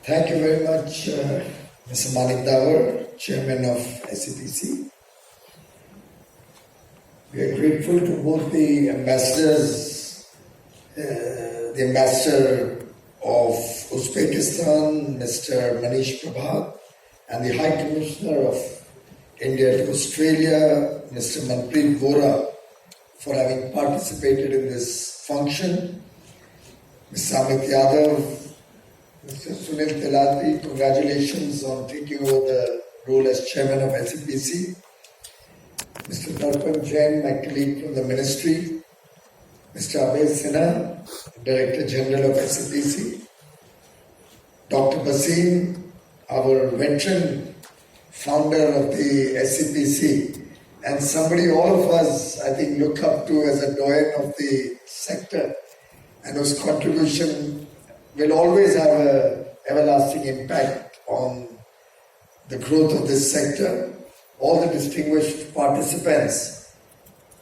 Thank you very much, Mr. Manik Dawar, Chairman of SEPC. We are grateful to both the ambassadors, the ambassador of Uzbekistan, Mr. Manish Prabhat, and the High Commissioner of India to Australia, Mr. Manpreet Vora, for having participated in this function. Mr. Amit Yadav, Mr. Sunil Telati, congratulations on taking over the role as Chairman of SEPC. Mr. Darpan Jain, my colleague from the Ministry. Mr. Abhay Sinha, Director General of SEPC. Dr. Basim, our veteran founder of the SEPC, and somebody all of us, I think, look up to as a doyen of the sector, and whose contribution will always have an everlasting impact on the growth of this sector. All the distinguished participants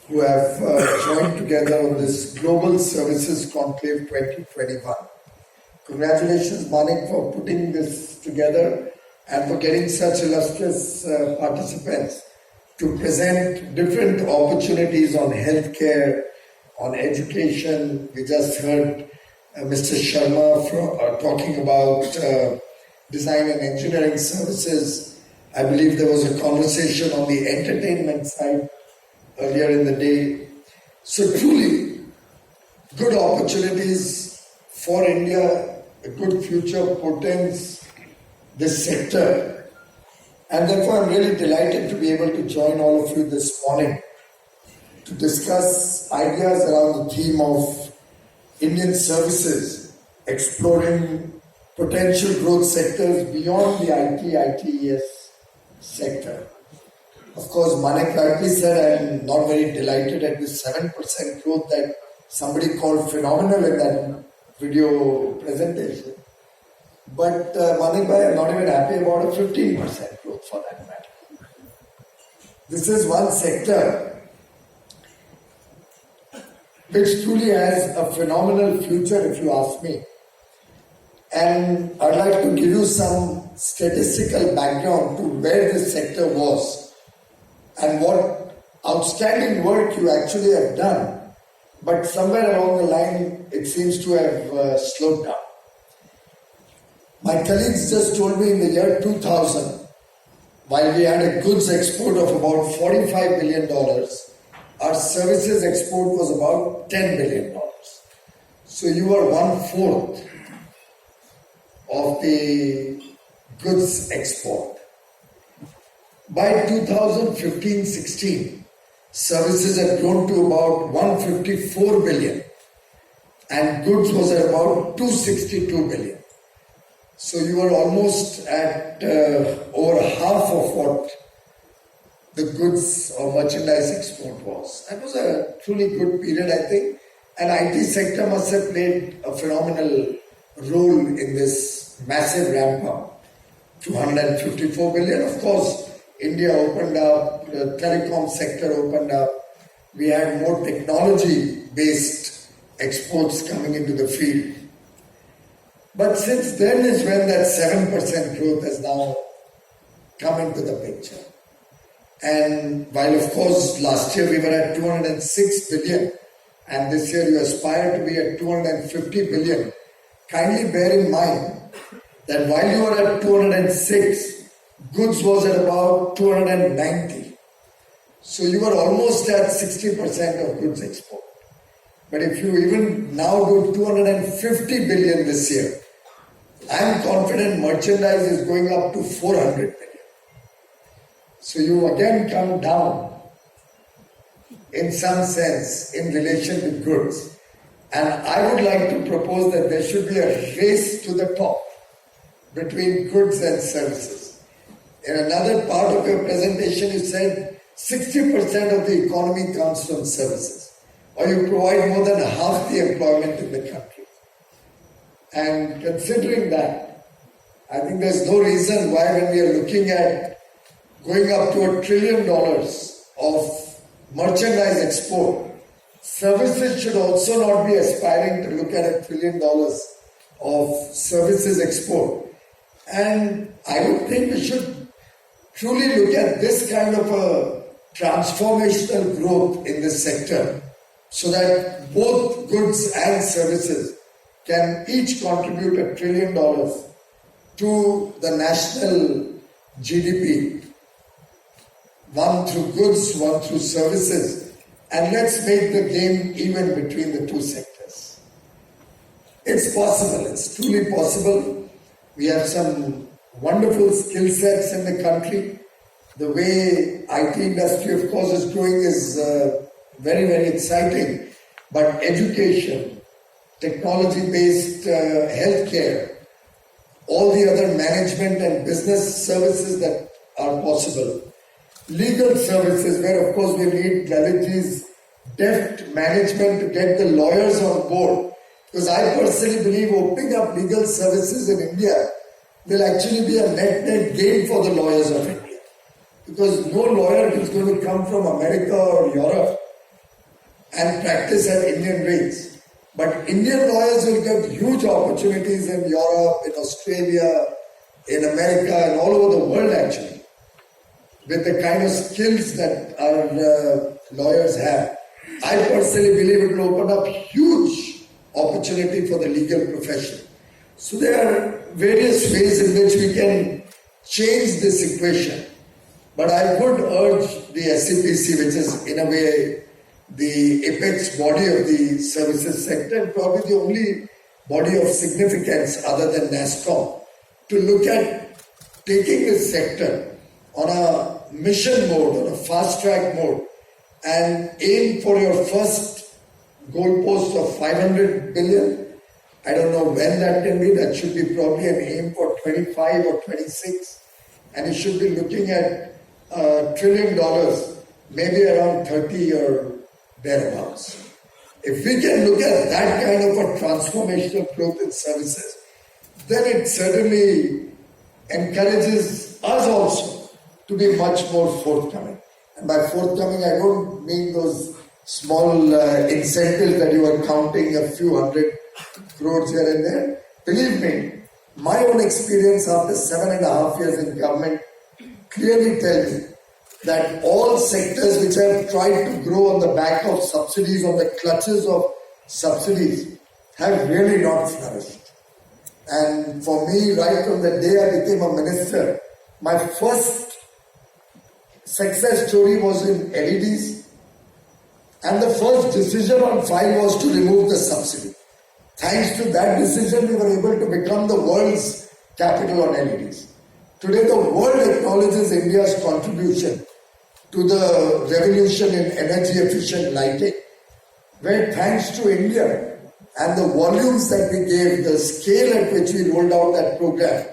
who have joined together on this Global Services Conclave 2021. Congratulations, Manik, for putting this together and for getting such illustrious participants to present different opportunities on healthcare, on education. We just heard Mr. Sharma talking about design and engineering services. I believe there was a conversation on the entertainment side earlier in the day. So truly, good opportunities for India, a good future portends this sector. And therefore, I'm really delighted to be able to join all of you this morning to discuss ideas around the theme of Indian services, exploring potential growth sectors beyond the ITES sector. Of course, Manik rightly said I'm not very delighted at this 7% growth that somebody called phenomenal in that video presentation. But Manik bhai, I'm not even happy about a 15% growth for that matter. This is one sector which truly has a phenomenal future, if you ask me. And I'd like to give you some statistical background to where this sector was and what outstanding work you actually have done. But somewhere along the line, it seems to have slowed down. My colleagues just told me in the year 2000, while we had a goods export of about $45 billion, our services export was about $10 billion. So you were 1/4 of the goods export. By 2015-16, services had grown to about 154 billion and goods was at about 262 billion. So you were almost at over half of what the goods or merchandise export was. That was a truly good period, I think. And IT sector must have played a phenomenal role in this massive ramp up to 154 billion. Of course, India opened up, the telecom sector opened up. We had more technology-based exports coming into the field. But since then is when that 7% growth has now come into the picture. And while of course last year we were at 206 billion and this year you aspire to be at 250 billion, kindly bear in mind that while you are at 206, goods was at about 290. So you were almost at 60% of goods export. But if you even now do 250 billion this year, I am confident merchandise is going up to 400 billion. So you again come down in some sense in relation to goods. And I would like to propose that there should be a race to the top between goods and services. In another part of your presentation, you said 60% of the economy comes from services, or you provide more than half the employment in the country. And considering that, I think there's no reason why when we are looking at going up to $1 trillion of merchandise export, services should also not be aspiring to look at $1 trillion of services export. And I would think we should truly look at this kind of a transformational growth in this sector so that both goods and services can each contribute $1 trillion to the national GDP, one through goods, one through services, and let's make the game even between the two sectors. It's possible, it's truly possible. We have some wonderful skill sets in the country. The way IT industry, of course, is growing is very, very exciting. But education, technology-based healthcare, all the other management and business services that are possible, legal services, where of course we need Lalitji's deft management to get the lawyers on board. Because I personally believe opening up legal services in India will actually be a net gain for the lawyers of India. Because no lawyer is going to come from America or Europe and practice at Indian rates. But Indian lawyers will get huge opportunities in Europe, in Australia, in America, and all over the world actually, with the kind of skills that our lawyers have. I personally believe it will open up huge opportunity for the legal profession. So there are various ways in which we can change this equation. But I would urge the SEPC, which is in a way the apex body of the services sector, and probably the only body of significance other than NASSCOM, to look at taking this sector on a mission mode, on a fast track mode, and aim for your first goalpost of 500 billion. I don't know when that can be. That should be probably an aim for 25 or 26. And you should be looking at $1 trillion, maybe around 30 or thereabouts. If we can look at that kind of a transformational growth in services, then it certainly encourages us also to be much more forthcoming. And by forthcoming, I don't mean those small incentives that you are counting, a few hundred crores here and there. Believe me, my own experience after 7.5 years in government clearly tells me that all sectors which have tried to grow on the back of subsidies, on the clutches of subsidies, have really not flourished. And for me, right from the day I became a minister, my first success story was in LEDs, and the first decision on file was to remove the subsidy. Thanks to that decision, we were able to become the world's capital on LEDs. Today, the world acknowledges India's contribution to the revolution in energy efficient lighting, where thanks to India and the volumes that we gave, the scale at which we rolled out that program,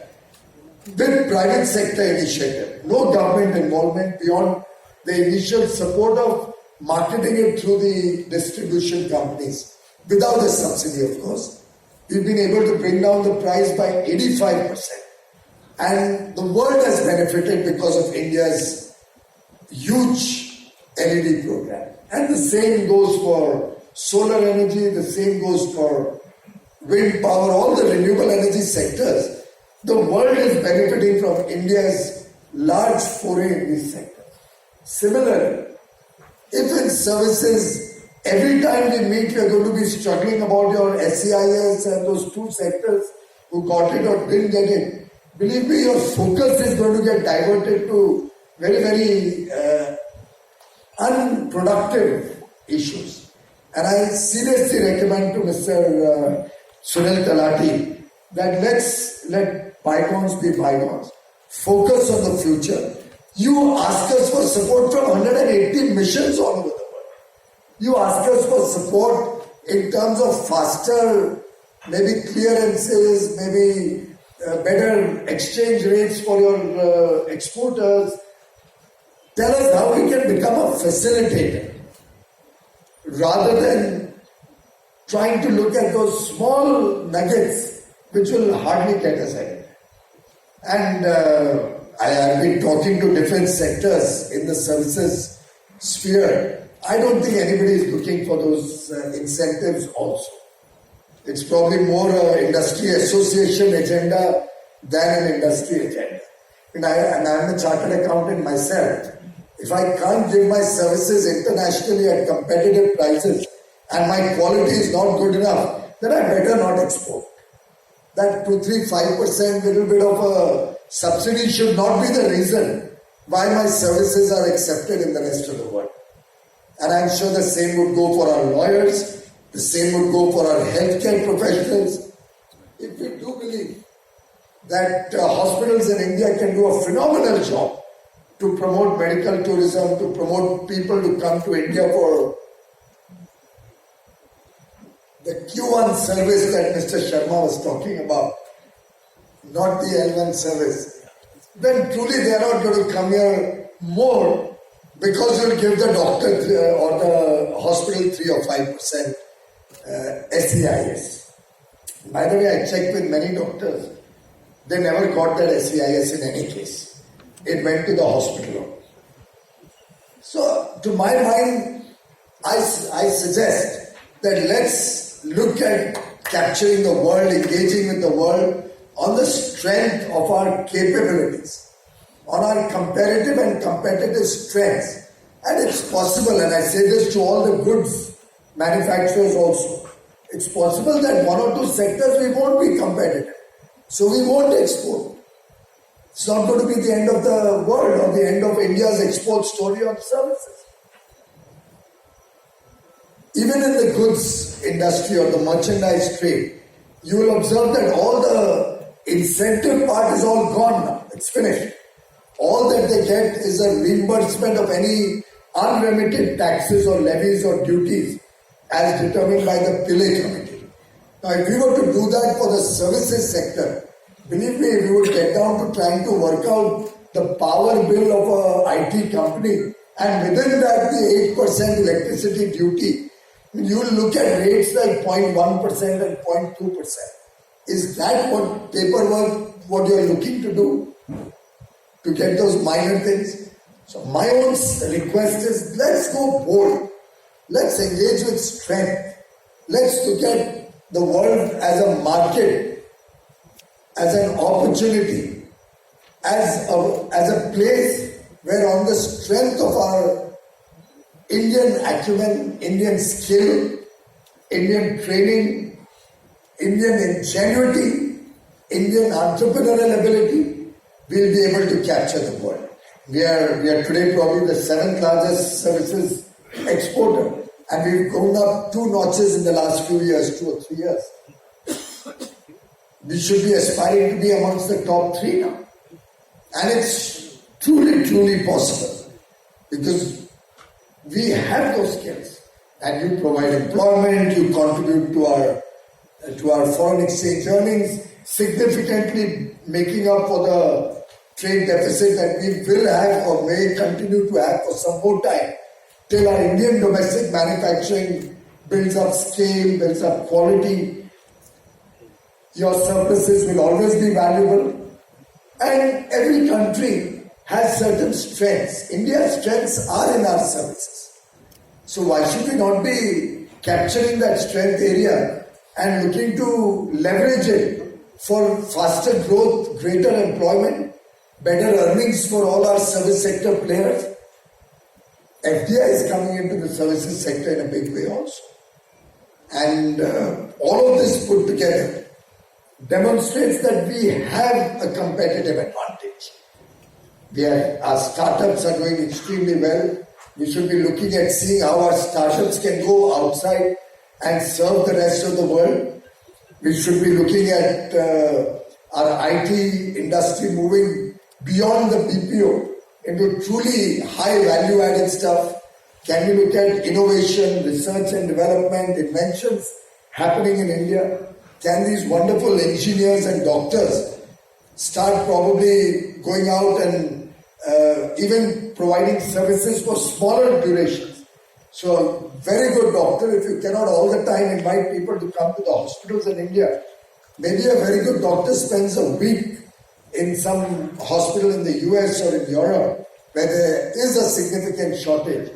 with private sector initiative, no government involvement beyond the initial support of marketing it through the distribution companies, without the subsidy of course. We've been able to bring down the price by 85%. And the world has benefited because of India's huge LED program. And the same goes for solar energy, the same goes for wind power, all the renewable energy sectors. The world is benefiting from India's large foray in these sectors. Similarly, if in services, every time we meet, we are going to be struggling about your SEIS and those two sectors who got it or didn't get it, believe me, your focus is going to get diverted to very, very unproductive issues. And I seriously recommend to Mr. Sunil Talati that let's let bygones be bygones. Focus on the future. You ask us for support from 180 missions all over the world. You ask us for support in terms of faster, maybe clearances, maybe better exchange rates for your exporters. Tell us how we can become a facilitator rather than trying to look at those small nuggets which will hardly get us ahead. And I have been talking to different sectors in the services sphere. I don't think anybody is looking for those incentives also. It's probably more industry association agenda than an industry agenda. And I'm a chartered accountant myself. If I can't give my services internationally at competitive prices and my quality is not good enough, then I better not export. That 2, 3, 5% little bit of a subsidy should not be the reason why my services are accepted in the rest of the world. And I'm sure the same would go for our lawyers, the same would go for our healthcare professionals. If we do believe that hospitals in India can do a phenomenal job to promote medical tourism, to promote people to come to India for the Q1 service that Mr. Sharma was talking about, not the L1 service, then truly they are not going to come here more because you'll give the doctor or the hospital 3 or 5% SEIS. By the way, I checked with many doctors. They never got that SEIS in any case. It went to the hospital. So, to my mind, I suggest that let's look at capturing the world, engaging with the world on the strength of our capabilities, on our comparative and competitive strengths. And it's possible, and I say this to all the goods manufacturers also, it's possible that 1 or 2 sectors we won't be competitive. So we won't export. It's not going to be the end of the world or the end of India's export story on services. Even in the goods industry or the merchandise trade, you will observe that all the incentive part is all gone now. It's finished. All that they get is a reimbursement of any unremitted taxes or levies or duties as determined by the Pillay Committee. Now, if we were to do that for the services sector, believe me, we would get down to trying to work out the power bill of an IT company, and within that, the 8% electricity duty. You will look at rates like 0.1% and 0.2%. Is that what paperwork, what you are looking to do? To get those minor things? So my own request is, let's go bold. Let's engage with strength. Let's look at the world as a market, as an opportunity, as a place where on the strength of our Indian acumen, Indian skill, Indian training, Indian ingenuity, Indian entrepreneurial ability, we'll be able to capture the world. We are today probably the 7th largest services exporter, and we've gone up 2 notches in the last few years, 2 or 3 years. We should be aspiring to be amongst the top 3 now. And it's truly, truly possible because we have those skills, and you provide employment, you contribute to our foreign exchange earnings, significantly making up for the trade deficit that we will have or may continue to have for some more time, till our Indian domestic manufacturing builds up scale, builds up quality. Your surpluses will always be valuable, and every country has certain strengths. India's strengths are in our services. So why should we not be capturing that strength area and looking to leverage it for faster growth, greater employment, better earnings for all our service sector players? FDI is coming into the services sector in a big way also. And all of this put together demonstrates that we have a competitive advantage. Our startups are doing extremely well. We should be looking at seeing how our startups can go outside and serve the rest of the world. We should be looking at our IT industry moving beyond the BPO into truly high value added stuff. Can we look at innovation, research and development, inventions happening in India? Can these wonderful engineers and doctors start probably going out and even providing services for smaller durations? So, very good doctor, if you cannot all the time invite people to come to the hospitals in India, maybe a very good doctor spends a week in some hospital in the US or in Europe where there is a significant shortage.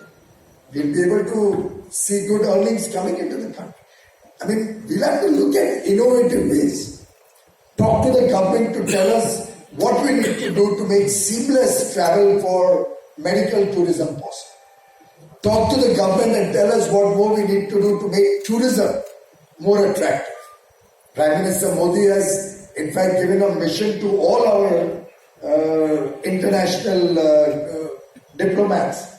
We'll be able to see good earnings coming into the country. I mean, we'll have to look at innovative ways. Talk to the government to tell us what we need to do to make seamless travel for medical tourism possible. Talk to the government and tell us what more we need to do to make tourism more attractive. Prime Minister Modi has in fact given a mission to all our international diplomats.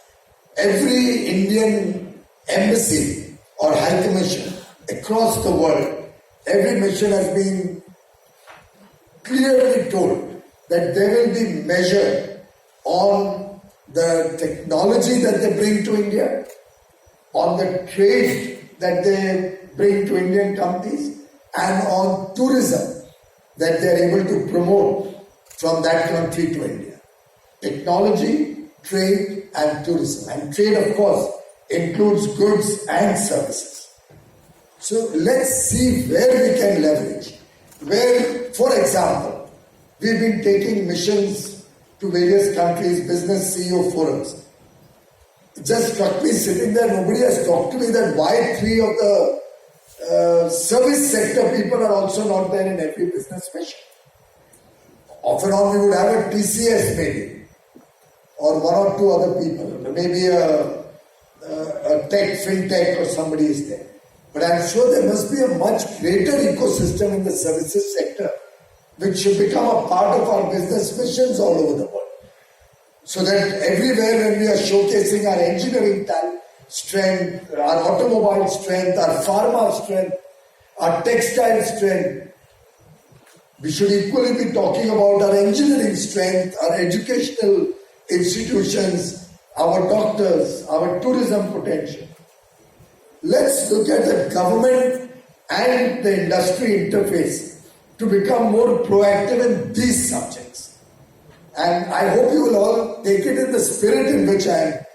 Every Indian embassy or high commission across the world, every mission has been clearly told that they will be measured on the technology that they bring to India, on the trade that they bring to Indian companies, and on tourism that they are able to promote from that country to India. Technology, trade and tourism. And trade, of course, includes goods and services. So let's see where we can leverage. Where, for example, we've been taking missions to various countries, business CEO forums. It just struck me sitting there, nobody has talked to me that why three of the service sector people are also not there in every business mission. Off and on we would have a TCS maybe, or one or two other people, maybe a tech, fintech or somebody is there. But I'm sure there must be a much greater ecosystem in the services sector which should become a part of our business missions all over the world. So that everywhere when we are showcasing our engineering talent, strength, our automobile strength, our pharma strength, our textile strength, we should equally be talking about our engineering strength, our educational institutions, our doctors, our tourism potential. Let's look at the government and the industry interface to become more proactive in these subjects. And I hope you will all take it in the spirit in which I am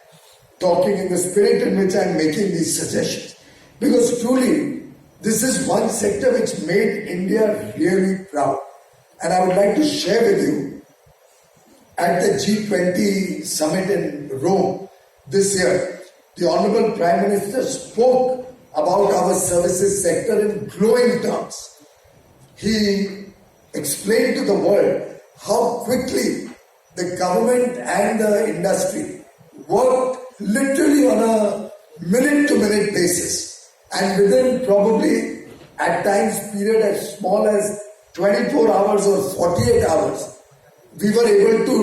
talking, in the spirit in which I am making these suggestions. Because truly, this is one sector which made India really proud. And I would like to share with you, at the G20 summit in Rome this year, the Honorable Prime Minister spoke about our services sector in glowing terms. He explained to the world how quickly the government and the industry worked literally on a minute-to-minute basis, and within probably at times period as small as 24 hours or 48 hours, we were able to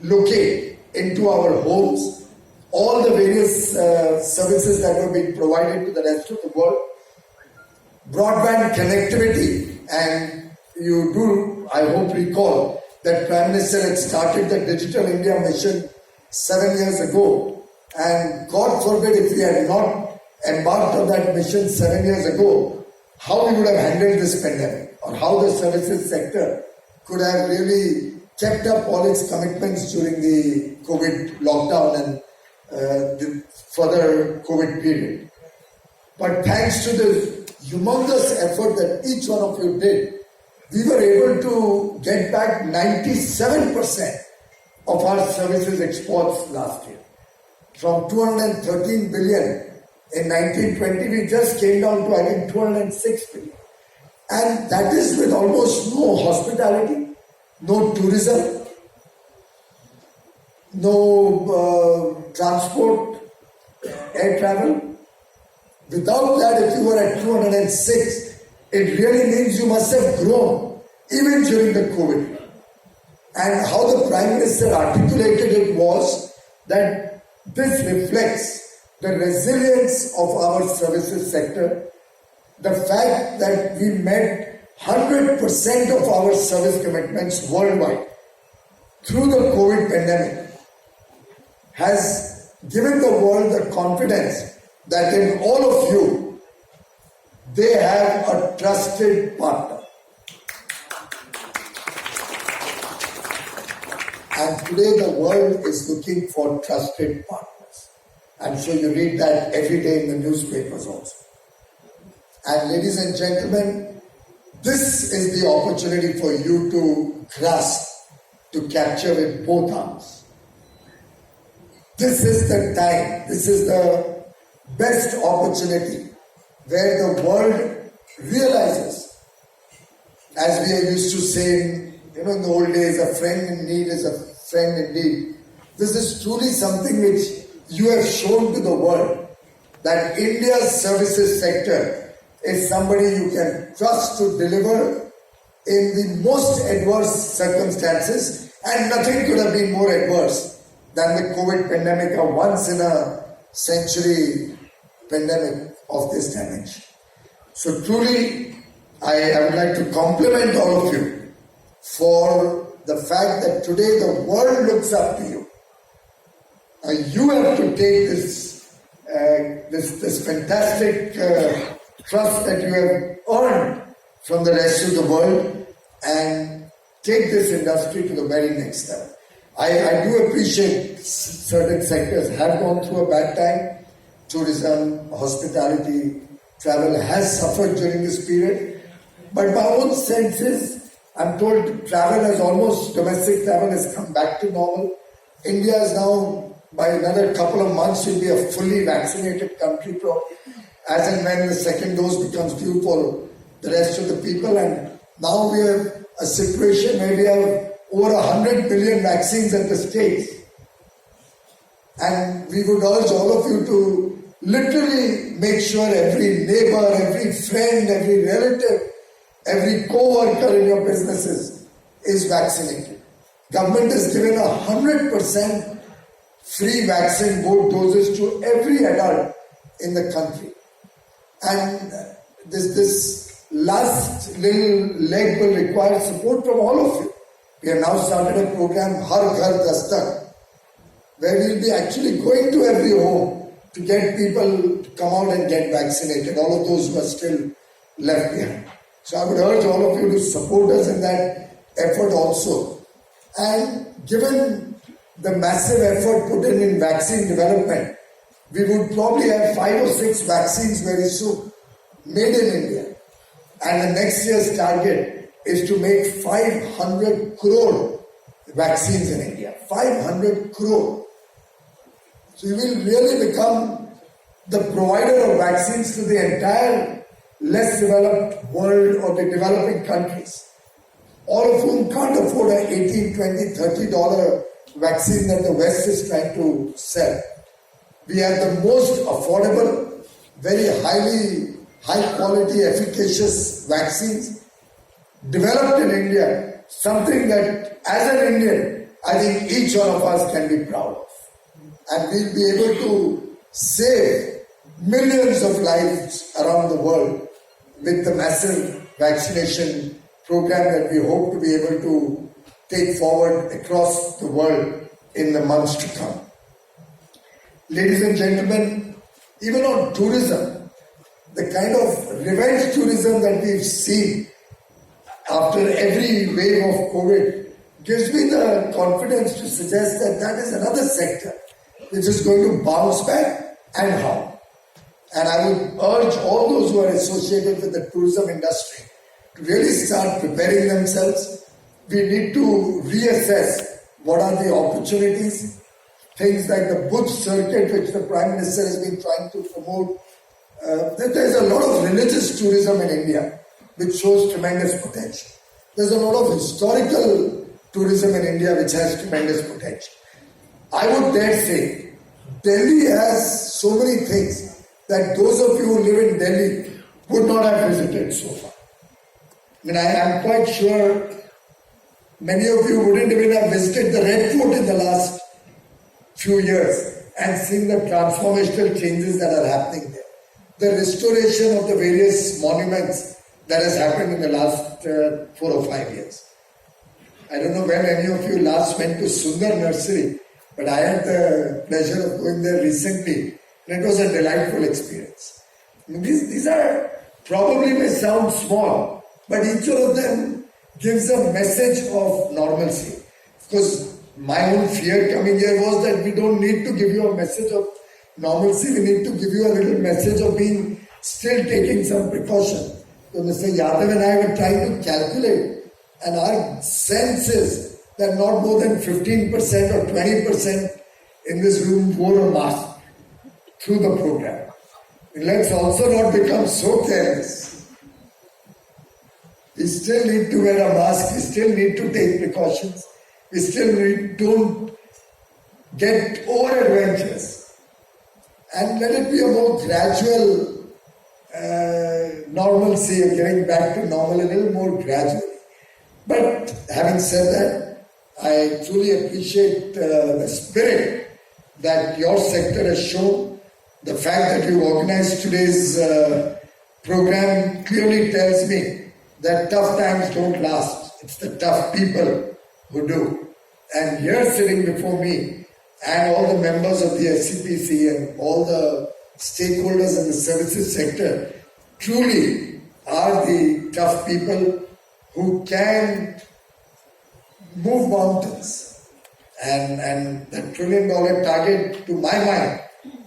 relocate into our homes all the various services that were being provided to the rest of the world. Broadband connectivity, and you do, I hope, recall that Prime Minister had started the Digital India mission 7 years ago, and God forbid if we had not embarked on that mission 7 years ago, how we would have handled this pandemic, or how the services sector could have really kept up all its commitments during the COVID lockdown and the further COVID period. But thanks to the humongous effort that each one of you did, we were able to get back 97% of our services exports last year. From 213 billion in 1920, we just came down to, I think, 206 billion. And that is with almost no hospitality, no tourism, no transport, air travel. Without that, if you were at 206, it really means you must have grown even during the COVID. And how the Prime Minister articulated it was that this reflects the resilience of our services sector, the fact that we met 100% of our service commitments worldwide through the COVID pandemic has given the world the confidence that in all of you, they have a trusted partner. And today the world is looking for trusted partners. I'm sure you read that every day in the newspapers also. And ladies and gentlemen, this is the opportunity for you to grasp, to capture with both arms. This is the time, this is the best opportunity where the world realizes As we are used to saying, in the old days, a friend in need is a friend indeed. This is truly something which you have shown to the world, that India's services sector is somebody you can trust to deliver in the most adverse circumstances, and nothing could have been more adverse than the COVID pandemic, a once in a century pandemic of this dimension. So truly, I would like to compliment all of you for the fact that today the world looks up to you. You have to take this fantastic trust that you have earned from the rest of the world and take this industry to the very next level. I do appreciate certain sectors have gone through a bad time. Tourism, hospitality, travel has suffered during this period. But my own sense is, I'm told travel has almost, domestic travel has come back to normal. India is now, by another couple of months, will be a fully vaccinated country, as and when the second dose becomes due for the rest of the people. And now we have a situation where we have over 100 million vaccines at the States. And we would urge all of you to literally make sure every neighbor, every friend, every relative, every co-worker in your businesses is vaccinated. Government has given 100% free vaccine, both doses, to every adult in the country. And this last little leg will require support from all of you. We have now started a program, Har Ghar Dastak, where we'll be actually going to every home to get people to come out and get vaccinated, all of those who are still left behind. So I would urge all of you to support us in that effort also. And given the massive effort put in vaccine development, we would probably have 5 or 6 vaccines very soon, made in India. And the next year's target is to make 500 crore vaccines in India. 500 crore. So you will really become the provider of vaccines to the entire less developed world or the developing countries, all of whom can't afford an $18, $20, $30 vaccine that the West is trying to sell. We have the most affordable, very high quality, efficacious vaccines developed in India, something that as an Indian, I think each one of us can be proud of. And we'll be able to save millions of lives around the world with the massive vaccination program that we hope to be able to take forward across the world in the months to come. Ladies and gentlemen, even on tourism, the kind of revenge tourism that we've seen after every wave of COVID gives me the confidence to suggest that that is another sector which is going to bounce back, and how. And I would urge all those who are associated with the tourism industry to really start preparing themselves. We need to reassess what are the opportunities, things like the Buddh circuit, which the Prime Minister has been trying to promote. There's a lot of religious tourism in India, which shows tremendous potential. There's a lot of historical tourism in India, which has tremendous potential. I would dare say, Delhi has so many things that those of you who live in Delhi would not have visited so far. I mean, I am quite sure many of you wouldn't even have visited the Red Fort in the last few years and seen the transformational changes that are happening there. The restoration of the various monuments that has happened in the last 4 or 5 years. I don't know when any of you last went to Sundar Nursery, but I had the pleasure of going there recently, and it was a delightful experience. I mean, these are probably may sound small, but each one of them gives a message of normalcy. Because my own fear coming here was that we don't need to give you a message of normalcy, we need to give you a little message of being still taking some precaution. So Mr. Yadav and I were trying to calculate, and our sense is that not more than 15% or 20% in this room wore a mask through the program. And let's also not become so careless. We still need to wear a mask. We still need to take precautions. We still don't get over adventurous. And let it be a more gradual normalcy of getting back to normal, a little more gradually. But having said that, I truly appreciate the spirit that your sector has shown. The fact that you organized today's program clearly tells me that tough times don't last. It's the tough people who do. And here sitting before me and all the members of the SEPC and all the stakeholders in the services sector truly are the tough people who can move mountains. And the $1 trillion target, to my mind,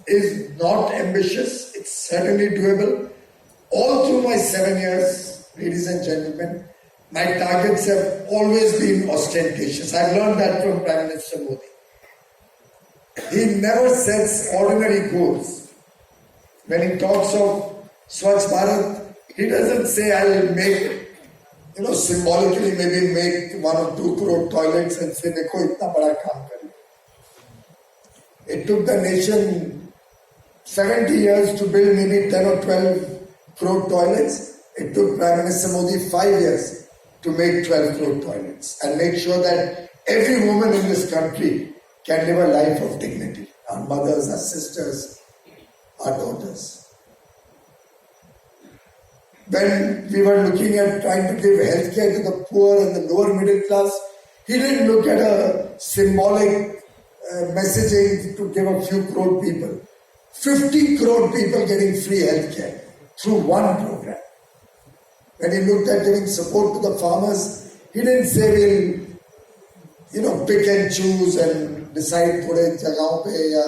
is not ambitious. It's certainly doable. All through my 7 years, ladies and gentlemen, my targets have always been ostentatious. I've learned that from Prime Minister Modi. He never sets ordinary goals. When he talks of Swachh Bharat, he doesn't say, I'll make, symbolically maybe make 1 or 2 crore toilets and say, dekho, itna bada kaam kar. It took the nation 70 years to build maybe 10 or 12 crore toilets. It took Prime Minister Modi 5 years to make 12 crore toilets and make sure that every woman in this country can live a life of dignity. Our mothers, our sisters, our daughters. When we were looking at trying to give healthcare to the poor and the lower middle class, he didn't look at a symbolic messaging to give a few crore people. 50 crore people getting free healthcare through one program. When he looked at giving support to the farmers, he didn't say we'll, pick and choose and decide थोड़े जगहों पे या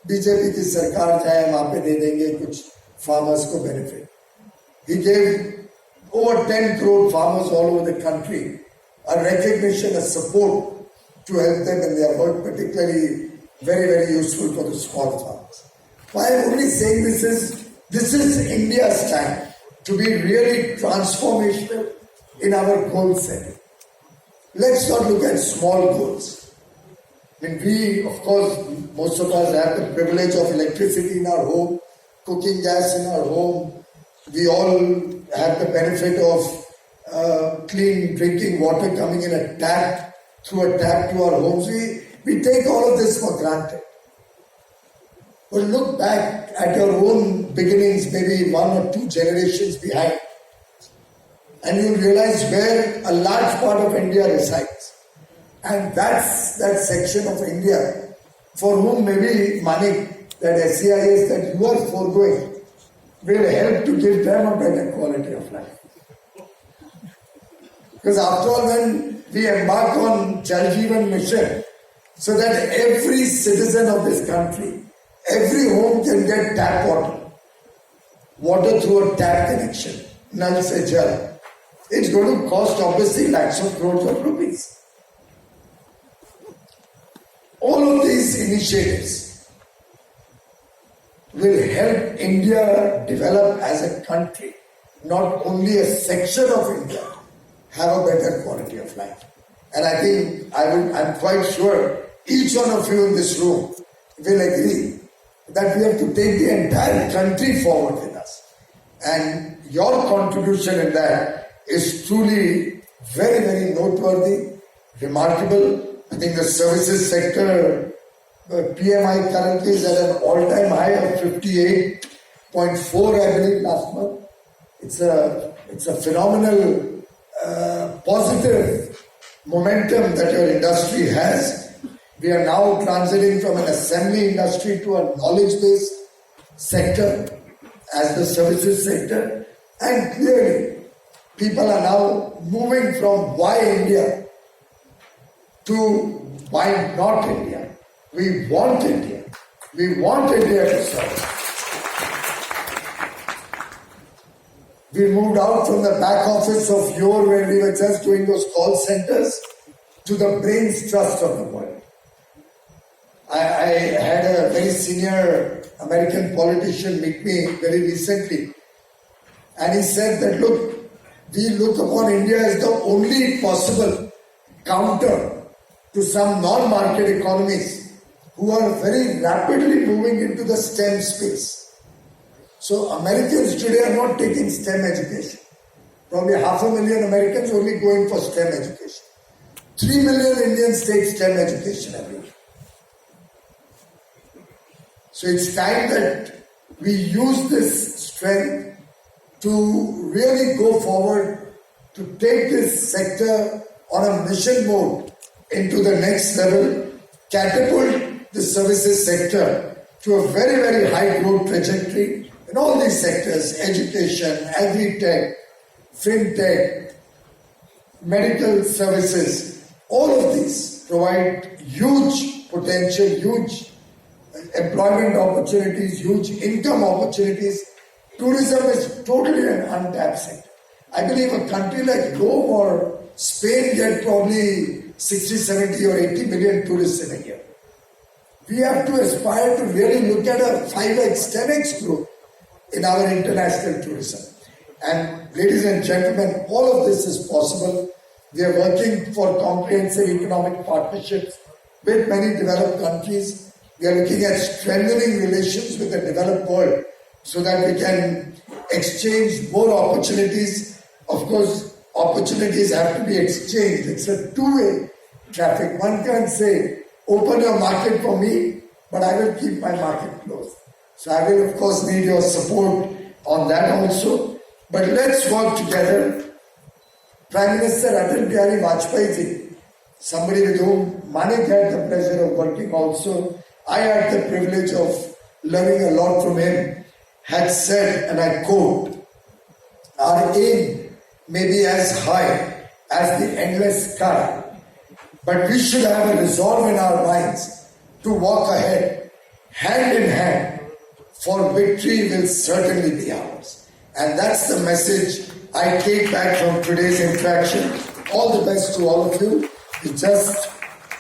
BJP की सरकार चाहे वहाँ पे दे देंगे कुछ farmers को benefit. He gave over 10 crore farmers all over the country a recognition, a support to help them in their work, particularly very, very useful for the small farmers. Why I'm only saying this is India's time to be really transformational in our goal setting. Let's not look at small goals. We, of course, most of us have the privilege of electricity in our home, cooking gas in our home. We all have the benefit of clean drinking water coming in through a tap to our homes. We take all of this for granted. But look back at your own beginnings, maybe 1 or 2 generations behind, and you'll realize where a large part of India resides. And that's that section of India for whom maybe money, that SEIS that you are foregoing, will help to give them a better quality of life. Because after all, when we embark on Jal Jeevan Mission, so that every citizen of this country, every home can get tap water through a tap connection, Nal Se Jal. It's going to cost obviously lakhs of crores of rupees. All of these initiatives will help India develop as a country, not only a section of India, have a better quality of life. And I think I'm quite sure each one of you in this room will agree that we have to take the entire country forward with us. And your contribution in that is truly very, very noteworthy, remarkable. I think the services sector, PMI currently is at an all-time high of 58.4, I believe, last month. It's a phenomenal, positive momentum that your industry has. We are now transiting from an assembly industry to a knowledge-based sector as the services sector. And clearly, people are now moving from why India to why not India. We want India. We want India to serve. We moved out from the back office of yore where we were just doing those call centers to the brains trust of the world. I had a very senior American politician meet me very recently, and he said that, look, we look upon India as the only possible counter to some non-market economies who are very rapidly moving into the STEM space. So Americans today are not taking STEM education. Probably 500,000 Americans only going for STEM education. 3 million Indians take STEM education every year. So it's time that we use this strength to really go forward, to take this sector on a mission mode into the next level, catapult the services sector to a very, very high growth trajectory in all these sectors: education, agri-tech, fintech, medical services. All of these provide huge potential, huge employment opportunities, huge income opportunities. Tourism is totally an untapped sector. I believe a country like Rome or Spain get probably 60, 70 or 80 million tourists in a year. We have to aspire to really look at a 5x, 10x growth in our international tourism. And ladies and gentlemen, all of this is possible. We are working for comprehensive economic partnerships with many developed countries. We are looking at strengthening relations with the developed world so that we can exchange more opportunities. Of course, opportunities have to be exchanged. It's a two-way traffic. One can't say, open your market for me, but I will keep my market closed. So I will, of course, need your support on that also. But let's work together. Prime Minister Atal Bihari Vajpayee ji, somebody with whom Manik had the pleasure of working also, I had the privilege of learning a lot from him, had said, and I quote, "Our aim may be as high as the endless sky, but we should have a resolve in our minds to walk ahead, hand in hand, for victory will certainly be ours." And that's the message I take back from today's interaction. All the best to all of you. We just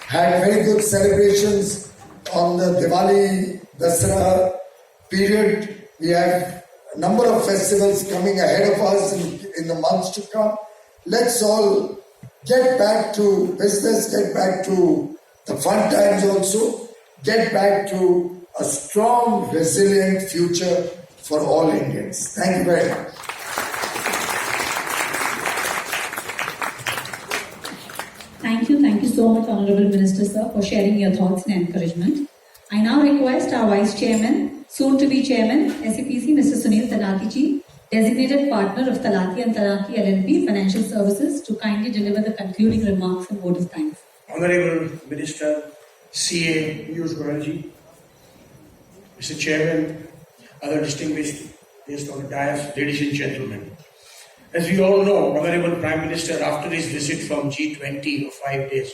had very good celebrations on the Diwali, Dasara period. We have a number of festivals coming ahead of us in the months to come. Let's all get back to business, get back to the fun times also, get back to a strong, resilient future for all Indians. Thank you very much. Thank you so much, Honorable Minister, sir, for sharing your thoughts and encouragement. I now request our Vice Chairman, soon to be Chairman, SEPC, Mr. Sunil Talati ji, Designated Partner of Talati and Talati LLP Financial Services, to kindly deliver the concluding remarks and vote of thanks. Honorable Minister, CA Piyush Goyal ji, Mr. Chairman, other distinguished guests on the dais, ladies and gentlemen. As we all know, Honorable Prime Minister, after his visit from G20 of 5 days,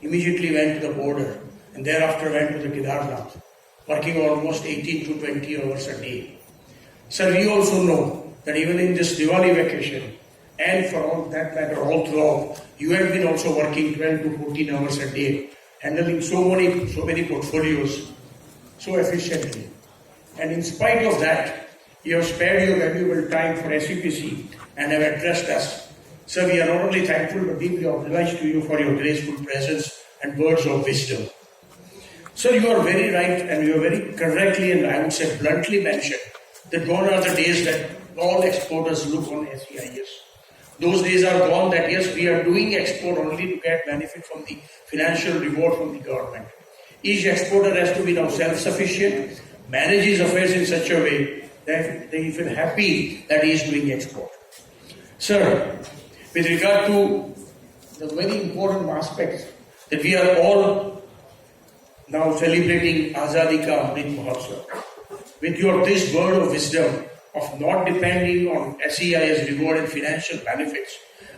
immediately went to the border and thereafter went to the Kedarnath, working almost 18 to 20 hours a day. Sir, we also know that even in this Diwali vacation, and for all that matter, all throughout, you have been also working 12 to 14 hours a day, handling so many portfolios so efficiently. And in spite of that, you have spared your valuable time for SEPC and have addressed us. Sir, we are not only thankful but deeply obliged to you for your graceful presence and words of wisdom. Sir, you are very right and you are very correctly and I would say bluntly mentioned that gone are the days that all exporters look on SEIS. Those days are gone that yes, we are doing export only to get benefit from the financial reward from the government. Each exporter has to be now self-sufficient, manage his affairs in such a way that they feel happy that he is doing export. Sir, with regard to the very important aspects that we are all now celebrating Azadi Ka Amrit Mahotsav, with your this word of wisdom of not depending on SEI's reward and financial benefits,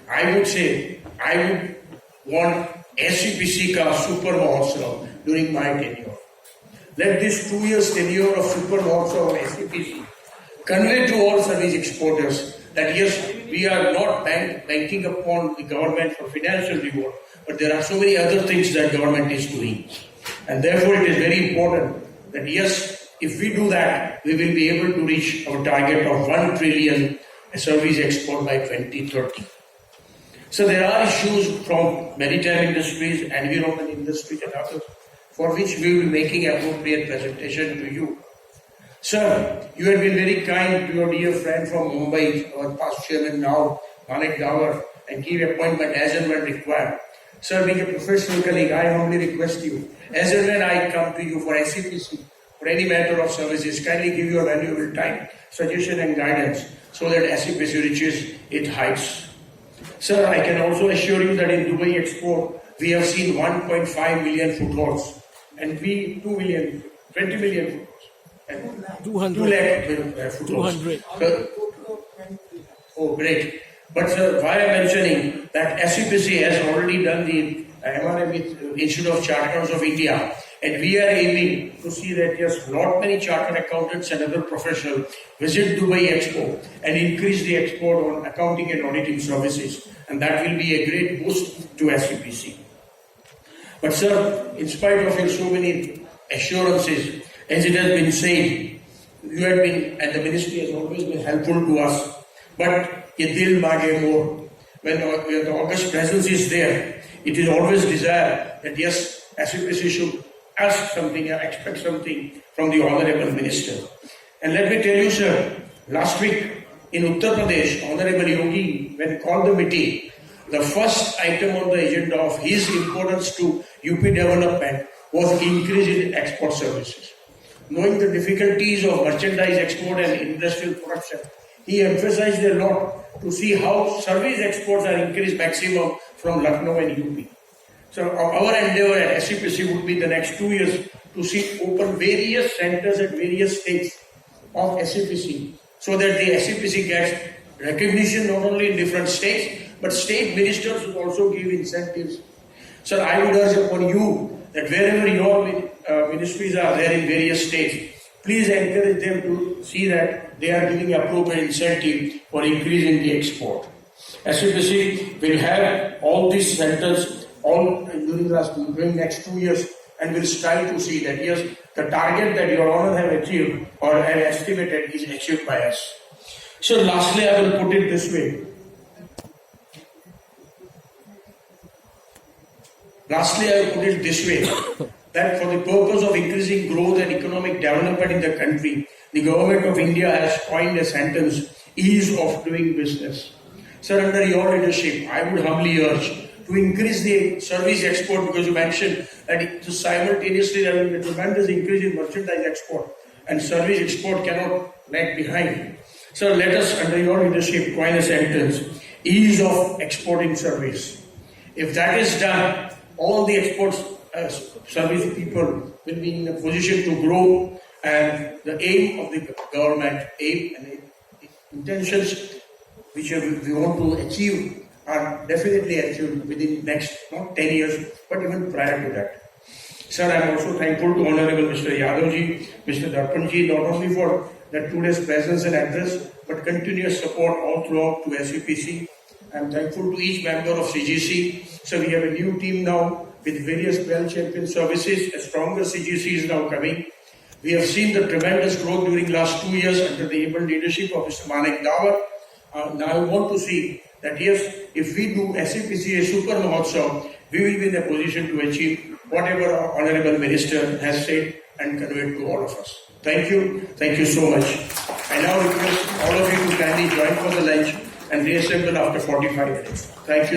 I would say I would want SEPC Ka Super Mahotsav during my tenure. Let this 2 years tenure of Super Mahotsav of SEPC convey to all service exporters that yes, we are not banking upon the government for financial reward, but there are so many other things that government is doing. And therefore it is very important that yes, if we do that, we will be able to reach our target of 1 trillion service export by 2030. So there are issues from maritime industries, environment industries and others for which we will be making appropriate presentation to you. Sir, you have been very kind to your dear friend from Mumbai, our past chairman now, Manik Dawar, and give appointment as and when required. Sir, being a professional colleague, I humbly request you, as and when I come to you for SEPC, for any matter of services, kindly give your valuable time, suggestion and guidance so that SEPC reaches its heights. Sir, I can also assure you that in Dubai Expo, we have seen 1.5 million footfalls and 20 million footfalls. And 2 lakh footfalls. 200. Sir, oh, great. But sir, why I'm mentioning that SEPC has already done the MRA with Institute of Chartered of India, and we are aiming to see that yes, not many chartered accountants and other professionals visit Dubai Expo and increase the export on accounting and auditing services, and that will be a great boost to SEPC. But sir, in spite of your so many assurances, as it has been said, you have been, and the ministry has always been helpful to us, but ye dil mage more. When the August presence is there, it is always desired that yes, SEPC should ask something or expect something from the Honorable Minister. And let me tell you, sir, last week in Uttar Pradesh, Honorable Yogi, when called the meeting, the first item on the agenda of his importance to UP development was increase in export services. Knowing the difficulties of merchandise export and industrial production, he emphasized a lot to see how service exports are increased maximum from Lucknow and UP. So our endeavor at SEPC would be the next 2 years to see open various centers at various states of SEPC so that the SEPC gets recognition not only in different states, but state ministers will also give incentives. Sir, I would urge upon you that wherever your ministries are there in various states, please encourage them to see that they are giving appropriate incentive for increasing the export. SEPC will have all these centers all during next 2 years, and will strive to see that yes, the target that your honor have achieved or have estimated is achieved by us. So lastly, I will put it this way. That for the purpose of increasing growth and economic development in the country, the government of India has coined a sentence, ease of doing business. Sir, under your leadership, I would humbly urge to increase the service export, because you mentioned that simultaneously there will be a tremendous increase in merchandise export and service export cannot lag behind. So let us, under your leadership, coin a sentence, ease of exporting service. If that is done, all the exports service people will be in a position to grow, and the aim of the government, intentions which we want to achieve are definitely achieved within next not 10 years, but even prior to that. Sir, I am also thankful to Honorable Mr. Yadavji, Mr. Darpanji, not only for the 2 days presence and address, but continuous support all throughout to SEPC. I am thankful to each member of CGC. So we have a new team now with various well-champion services. A stronger CGC is now coming. We have seen the tremendous growth during last 2 years under the able leadership of Mr. Manik Dawar. Now I want to see that yes, if we do SEPC a super Mahotsav, we will be in a position to achieve whatever our Honorable Minister has said and conveyed to all of us. Thank you so much. I now request all of you to kindly join for the lunch and reassemble after 45 minutes. Thank you.